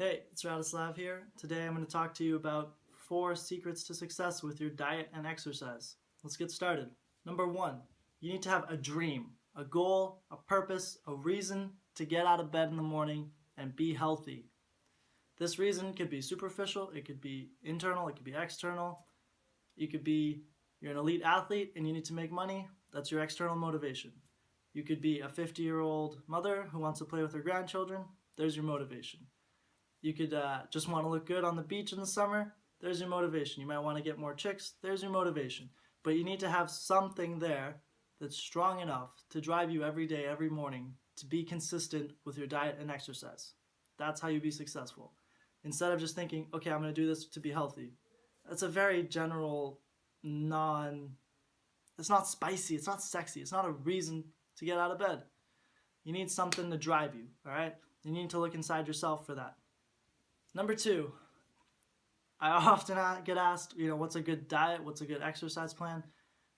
Hey, it's Radoslav here. Today I'm going to talk to you about 4 secrets to success with your diet and exercise. Let's get started. Number 1, you need to have a dream, a goal, a purpose, a reason to get out of bed in the morning and be healthy. This reason could be superficial, it could be internal, it could be external. You could be you're an elite athlete and you need to make money. That's your external motivation. You could be a 50-year-old mother who wants to play with her grandchildren. There's your motivation. You could just want to look good on the beach in the summer. There's your motivation. You might want to get more chicks. There's your motivation. But you need to have something there that's strong enough to drive you every day, every morning, to be consistent with your diet and exercise. That's how you be successful. Instead of just thinking, okay, I'm going to do this to be healthy. That's a very general, it's not spicy, it's not sexy, it's not a reason to get out of bed. You need something to drive you, all right? You need to look inside yourself for that. Number 2, I often get asked, what's a good diet? What's a good exercise plan?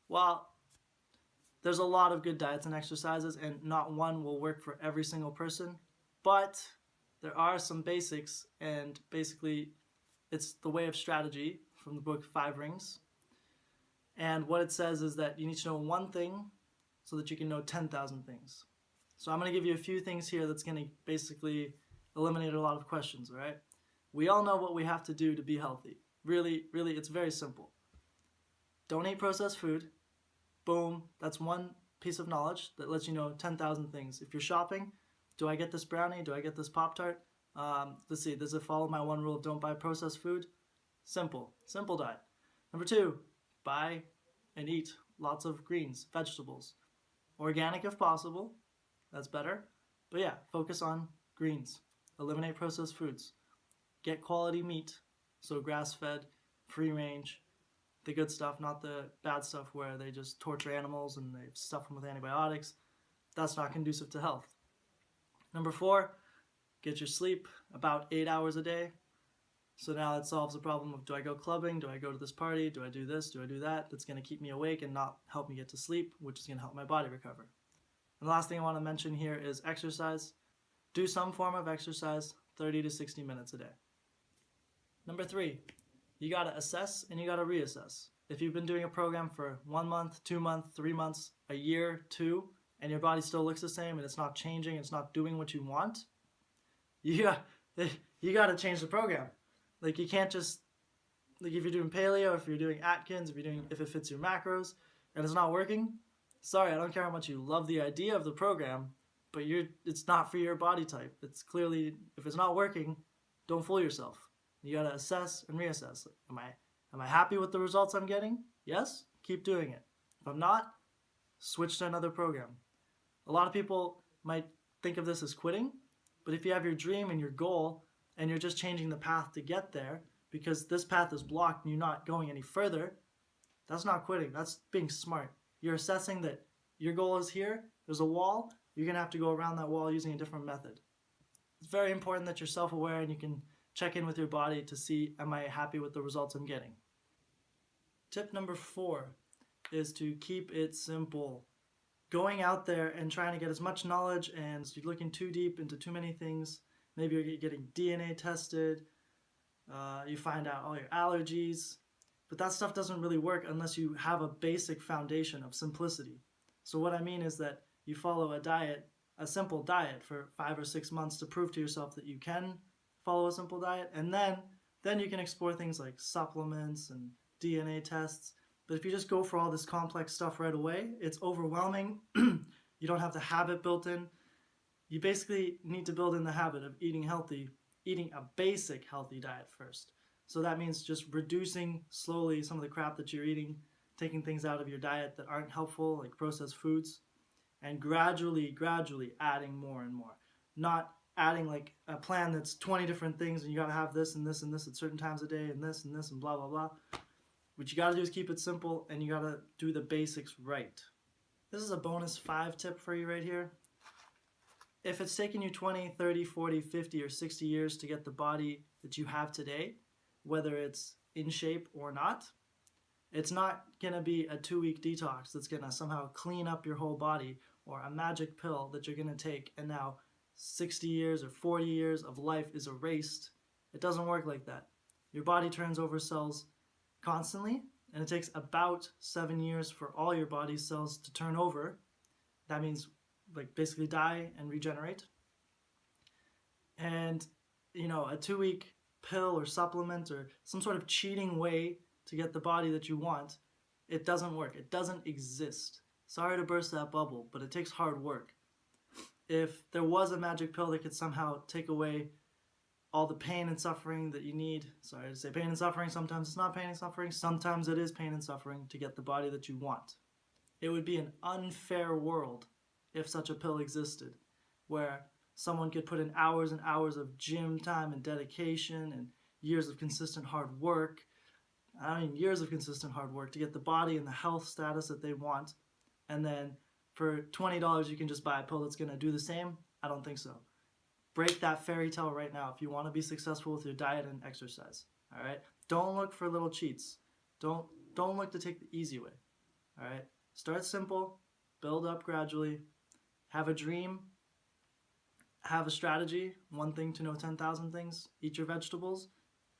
Well, there's a lot of good diets and exercises, and not one will work for every single person. But there are some basics, and basically it's the way of strategy from the book 5 Rings. And what it says is that you need to know one thing so that you can know 10,000 things. So I'm going to give you a few things here that's going to basically eliminate a lot of questions, all right? We all know what we have to do to be healthy. Really, it's very simple. Don't eat processed food. Boom. That's one piece of knowledge that lets you know 10,000 things. If you're shopping, do I get this brownie? Do I get this Pop-Tart? Let's see. Does it follow my one rule of don't buy processed food? Simple diet. Number 2, buy and eat lots of greens, vegetables. Organic if possible. That's better. But yeah, focus on greens. Eliminate processed foods. Get quality meat, so grass-fed, free-range, the good stuff, not the bad stuff where they just torture animals and they stuff them with antibiotics. That's not conducive to health. Number 4, get your sleep about 8 hours a day. So now that solves the problem of, do I go clubbing, do I go to this party, do I do this, do I do that? That's going to keep me awake and not help me get to sleep, which is going to help my body recover. And the last thing I want to mention here is exercise. Do some form of exercise 30 to 60 minutes a day. Number 3, you got to assess and you got to reassess. If you've been doing a program for 1 month, 2 months, 3 months, a year, 2, and your body still looks the same and it's not changing, it's not doing what you want, you got to change the program. Like, you can't just, like, if you're doing paleo, if you're doing Atkins, if it fits your macros and it's not working, sorry, I don't care how much you love the idea of the program, but it's not for your body type. It's clearly, if it's not working, don't fool yourself. You gotta assess and reassess. Am I happy with the results I'm getting? Yes? Keep doing it. If I'm not, switch to another program. A lot of people might think of this as quitting, but if you have your dream and your goal and you're just changing the path to get there because this path is blocked and you're not going any further, that's not quitting. That's being smart. You're assessing that your goal is here, there's a wall, you're gonna have to go around that wall using a different method. It's very important that you're self-aware and you can check in with your body to see, am I happy with the results I'm getting? Tip number 4 is to keep it simple. Going out there and trying to get as much knowledge, and you're looking too deep into too many things. Maybe you're getting DNA tested, you find out all your allergies, but that stuff doesn't really work unless you have a basic foundation of simplicity. So what I mean is that you follow a simple diet for 5 or 6 months to prove to yourself that you can follow a simple diet, and then you can explore things like supplements and DNA tests. But if you just go for all this complex stuff right away, it's overwhelming. You don't have the habit built in. You basically need to build in the habit of eating healthy, eating a basic healthy diet first. So that means just reducing slowly some of the crap that you're eating, taking things out of your diet that aren't helpful, like processed foods, and gradually adding more and more. Not adding like a plan that's 20 different things and you gotta have this and this and this at certain times a day and this and blah, blah, blah. What you gotta do is keep it simple and you gotta do the basics right. This is a bonus 5 tip for you right here. If it's taken you 20, 30, 40, 50, or 60 years to get the body that you have today, whether it's in shape or not, it's not gonna be a 2-week detox that's gonna somehow clean up your whole body, or a magic pill that you're gonna take and now 60 years or 40 years of life is erased. It doesn't work like that. Your body turns over cells constantly, and it takes about 7 years for all your body's cells to turn over. That means like basically die and regenerate. And a 2-week pill or supplement or some sort of cheating way to get the body that you want, it doesn't work. It doesn't exist. Sorry to burst that bubble, but it takes hard work. If there was a magic pill that could somehow take away all the pain and suffering that you need, sorry to say pain and suffering, sometimes it's not pain and suffering, sometimes it is pain and suffering to get the body that you want. It would be an unfair world if such a pill existed, where someone could put in hours and hours of gym time and dedication and years of consistent hard work, years of consistent hard work to get the body and the health status that they want, and then for $20 you can just buy a pill that's going to do the same. I don't think so. Break that fairy tale right now if you want to be successful with your diet and exercise. All right? Don't look for little cheats. Don't look to take the easy way. All right? Start simple, build up gradually, have a dream, have a strategy, one thing to know 10,000 things, eat your vegetables.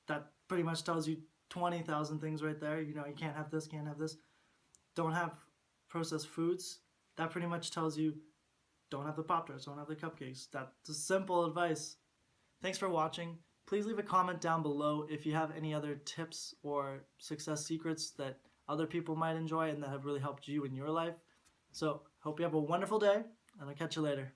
That pretty much tells you 20,000 things right there. You can't have this, can't have this. Don't have processed foods. That pretty much tells you don't have the Pop-Tarts, don't have the cupcakes. That's simple advice. Thanks for watching. Please leave a comment down below if you have any other tips or success secrets that other people might enjoy and that have really helped you in your life. So, hope you have a wonderful day, and I'll catch you later.